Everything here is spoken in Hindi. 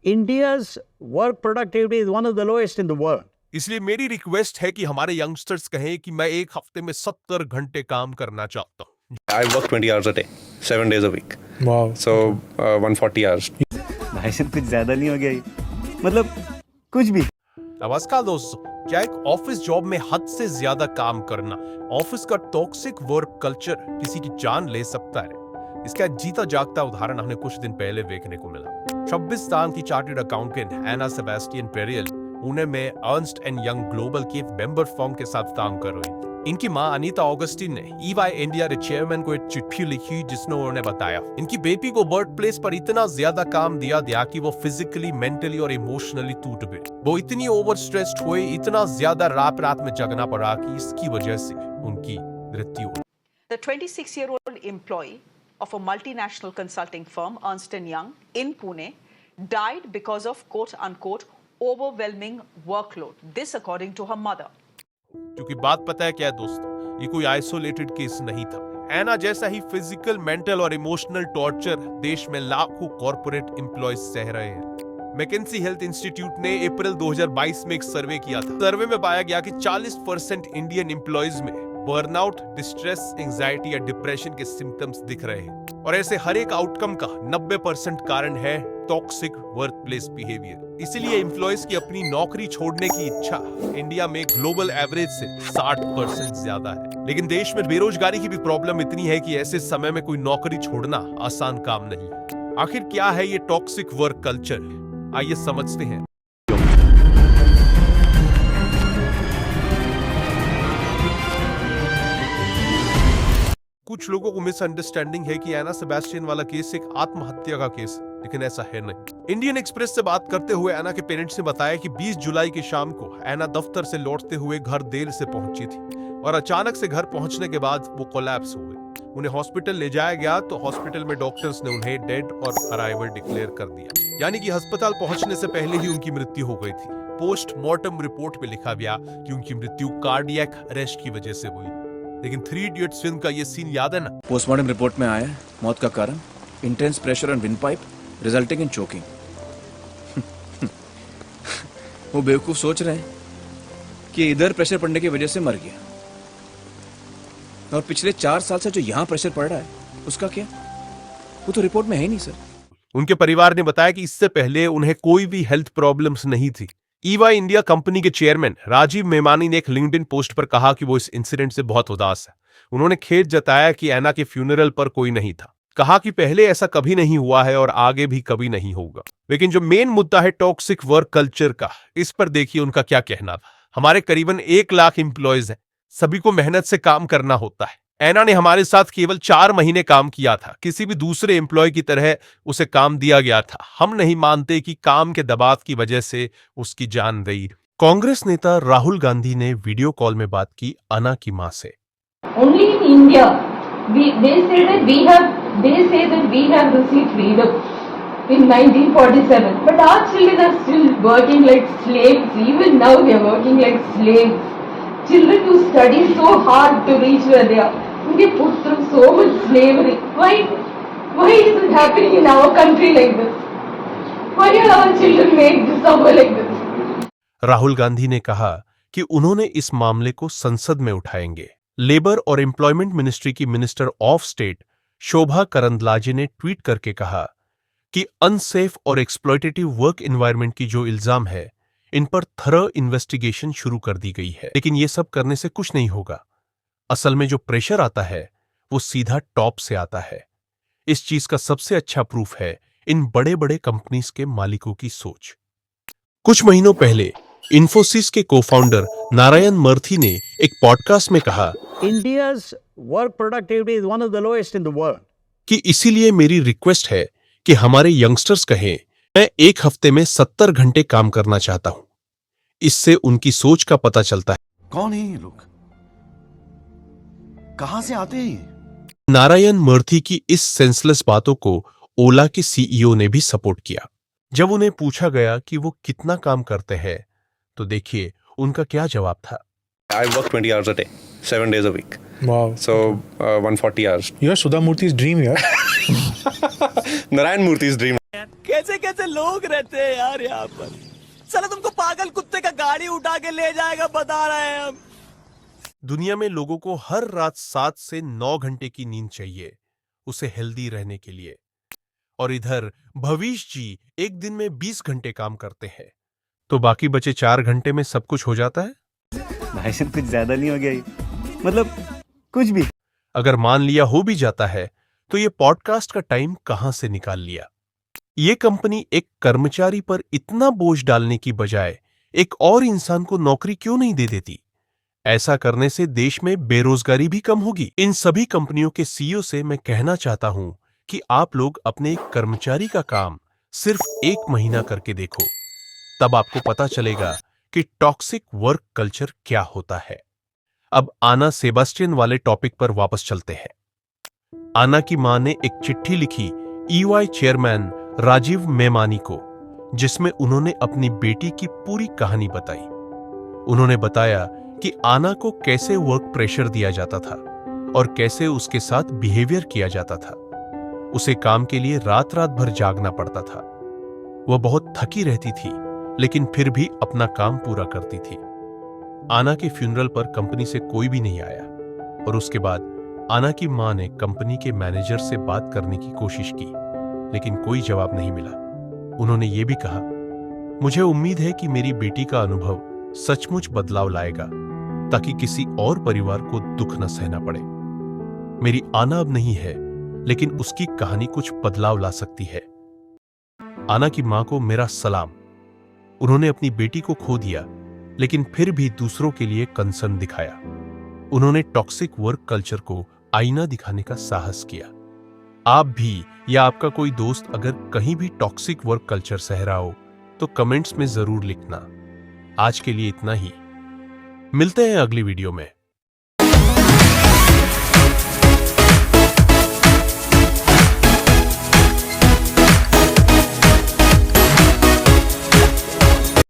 India's work productivity is one of the lowest in the world. इसलिए मेरी रिक्वेस्ट है कि हमारे यंगस्टर्स कहें कि मैं एक हफ्ते में 70 घंटे काम करना चाहता हूँ। I work 20 hours a day, 7 days a week. Wow. So 140 hours. भाई साहब कुछ ज्यादा नहीं हो गया ये? मतलब कुछ भी। नमस्कार दोस्तों, क्या एक ऑफिस जॉब में हद से ज्यादा काम करना, ऑफिस का टॉक्सिक वर्क कल्चर किसी की जान ले सकता है? इसका जीता जागता उदाहरण हमें कुछ दिन पहले देखने को मिला। 26 साल की चार्टर्ड अकाउंटेंट एना सेबेस्टियन पेरियल पुणे में अर्नस्ट एंड यंग ग्लोबल के मेंबर फर्म के साथ काम कर रही थी। इनकी मां अनीता ऑगस्टिन ने ईवाई इंडिया के चेयरमैन को एक चिट्ठी लिखी जिसमें उन्होंने बताया इनकी बेटी को वर्क प्लेस पर इतना ज्यादा काम दिया गया कि वो फिजिकली, मेंटली और इमोशनली टूट गई। वो इतनी ओवर स्ट्रेस्ड हुए, इतना ज्यादा रात में जगना पड़ा कि इसकी वजह से उनकी मृत्यु हुई। The 26-year-old employee of a multinational consulting firm, Ernst & Young, in Pune, died because of quote-unquote overwhelming workload. This according to her mother. क्योंकि बात पता है क्या है दोस्तों, ये कोई आइसोलेटेड केस नहीं था। एना जैसा ही फिजिकल, मेंटल और इमोशनल टॉर्चर देश में लाखों कॉर्पोरेट एम्प्लॉयज सह रहे हैं। मैकेंजी हेल्थ इंस्टीट्यूट ने अप्रैल 2022 में एक सर्वे किया था। सर्वे में पाया गया कि 40% इंडियन एम्प्लॉयज में बर्नआउट, डिस्ट्रेस, एंजाइटी या डिप्रेशन के सिम्टम्स दिख रहे हैं। और ऐसे हर एक आउटकम का 90% कारण है टॉक्सिक वर्कप्लेस बिहेवियर। इसीलिए एम्प्लॉयज की अपनी नौकरी छोड़ने की इच्छा इंडिया में ग्लोबल एवरेज से 60% ज्यादा है। लेकिन देश में बेरोजगारी की भी प्रॉब्लम इतनी है कि ऐसे समय में कोई नौकरी छोड़ना आसान काम नहीं। आखिर क्या है ये टॉक्सिक वर्क कल्चर? आइए समझते हैं। कुछ लोगों को मिसअंडरस्टैंडिंग है कि एना सेबेस्टियन वाला केस एक आत्महत्या का केस है, लेकिन ऐसा है नहीं। इंडियन एक्सप्रेस से बात करते हुए एना के पेरेंट्स ने बताया कि 20 जुलाई की शाम को एना दफ्तर से लौटते हुए घर देर से पहुंची थी और अचानक से घर पहुंचने के बाद वो कोलैप्स हो गई। उन्हें हॉस्पिटल ले जाया गया तो हॉस्पिटल में डॉक्टर्स ने उन्हें डेड और अराइवल डिक्लेयर कर दिया, यानी कि अस्पताल पहुंचने से पहले ही उनकी मृत्यु हो गई थी। पोस्टमार्टम रिपोर्ट में लिखा गया कि उनकी मृत्यु कार्डियक अरेस्ट की वजह से हुई। लेकिन 3 इडियट्स फिल्म का ये सीन याद है ना? पोस्टमार्टम रिपोर्ट में आया है मौत का कारण intense pressure on windpipe resulting in choking. वो बेवकूफ सोच रहे हैं कि इधर प्रेशर पड़ने की वजह से मर गया, और पिछले 4 साल से जो यहां प्रेशर पड़ रहा है उसका क्या? वो तो रिपोर्ट में है ही नहीं सर। उनके परिवार ने बताया कि इससे पहले उन्हें कोई भी हेल्थ प्रॉब्लम्स नहीं थी। ईवाई इंडिया कंपनी के चेयरमैन राजीव मेमानी ने एक लिंक्डइन पोस्ट पर कहा कि वो इस इंसिडेंट से बहुत उदास है। उन्होंने खेद जताया कि एना के फ्यूनरल पर कोई नहीं था। कहा कि पहले ऐसा कभी नहीं हुआ है और आगे भी कभी नहीं होगा। लेकिन जो मेन मुद्दा है टॉक्सिक वर्क कल्चर का, इस पर देखिए उनका क्या कहना था। हमारे करीबन 1 लाख एम्प्लॉयज हैं, सभी को मेहनत से काम करना होता है। एना ने हमारे साथ केवल 4 महीने काम किया था। किसी भी दूसरे एम्प्लॉय की तरह उसे काम दिया गया था। हम नहीं मानते कि काम के दबाव की वजह से उसकी जान गई। कांग्रेस नेता राहुल गांधी ने वीडियो कॉल में बात की अना की मां से। Only in India, they say that we have received freedom in 1947, but our children are still working like slaves. Even now they are working like slaves. Children who study so hard to reach where they are, they put through so much slavery. Why is it happening in our country like this? Why are our children made to suffer like this? Rahul Gandhi ने कहा कि उन्होंने इस मामले को संसद में उठाएंगे। लेबर और एम्प्लॉयमेंट मिनिस्ट्री की minister of state Shobha Karandlaje ने ट्वीट करके कहा कि अनसेफ और एक्सप्लॉयटेटिव वर्क एनवायरनमेंट की जो इल्जाम है, इन पर थरो इन्वेस्टिगेशन शुरू कर दी गई है। लेकिन ये सब करने से कुछ नहीं होगा। असल में जो प्रेशर आता है वो सीधा टॉप से आता है। इस चीज का सबसे अच्छा प्रूफ है इन बड़े बड़े कंपनीज के मालिकों की सोच। कुछ महीनों पहले इन्फोसिस के को-फाउंडर नारायण मूर्ति ने एक पॉडकास्ट में कहा India's work productivity is one of the lowest in the world. कि इसीलिए मेरी रिक्वेस्ट है कि हमारे यंगस्टर्स कहें मैं एक हफ्ते में 70 घंटे काम करना चाहता हूं। इससे उनकी सोच का पता चलता है। कौन है ये लोग? कहां से आते हैं ये? नारायण मूर्ति की इस सेंसलेस बातों को ओला के सीईओ ने भी सपोर्ट किया। जब उन्हें पूछा गया कि वो कितना काम करते हैं, तो देखिए उनका क्या जवाब था। I work 20 hours a day, 7 days a week. Wow. So 140 hours. You are Sudha Murthy's dream, yeah? Narayan Murthy's dream. यार। कैसे कैसे लोग रहते हैं यार यहाँ पर। साला तुमको पागल कुत्ते का गाड़ी उठा के ले जाएगा बता रहे हैं हम। दुनिया में लोगों को हर रात 7 से 9 घंटे की नींद चाहिए उसे हेल्दी रहने के लिए, और इधर भविष्य जी एक दिन में 20 घंटे काम करते हैं, तो बाकी बचे 4 घंटे में सब कुछ हो जाता है। भाई साहब कुछ ज्यादा नहीं हो गया ये? मतलब कुछ भी। अगर मान लिया हो भी जाता है तो ये पॉडकास्ट का टाइम कहां से निकाल लिया। ये कंपनी एक कर्मचारी पर इतना बोझ डालने की बजाय एक और इंसान को नौकरी क्यों नहीं दे देती? ऐसा करने से देश में बेरोजगारी भी कम होगी। इन सभी कंपनियों के सीईओ से मैं कहना चाहता हूं कि आप लोग अपने एक कर्मचारी का काम सिर्फ 1 महीना करके देखो, तब आपको पता चलेगा कि टॉक्सिक वर्क कल्चर क्या होता है। अब आना सेबास्टियन वाले टॉपिक पर वापस चलते हैं। आना की मां ने एक चिट्ठी लिखी EY चेयरमैन राजीव मेमानी को, जिसमें उन्होंने अपनी बेटी की पूरी कहानी बताई। उन्होंने बताया कि आना को कैसे वर्क प्रेशर दिया जाता था और कैसे उसके साथ बिहेवियर किया जाता था। उसे काम के लिए रात रात भर जागना पड़ता था। वह बहुत थकी रहती थी, लेकिन फिर भी अपना काम पूरा करती थी। आना के फ्यूनरल पर कंपनी से कोई भी नहीं आया, और उसके बाद आना की मां ने कंपनी के मैनेजर से बात करने की कोशिश की, लेकिन कोई जवाब नहीं मिला। उन्होंने ये भी कहा, मुझे उम्मीद है कि मेरी बेटी का अनुभव सचमुच बदलाव लाएगा, ताकि किसी और परिवार को दुख न सहना पड़े। मेरी आना अब नहीं है, लेकिन उसकी कहानी कुछ बदलाव ला सकती है। आना की मां को मेरा सलाम। उन्होंने अपनी बेटी को खो दिया, लेकिन फिर भी दूसरों के लिए कंसर्न दिखाया। उन्होंने टॉक्सिक वर्क कल्चर को आईना दिखाने का साहस किया। आप भी या आपका कोई दोस्त अगर कहीं भी टॉक्सिक वर्क कल्चर सह रहा हो तो कमेंट्स में जरूर लिखना। आज के लिए इतना ही, मिलते हैं अगली वीडियो में।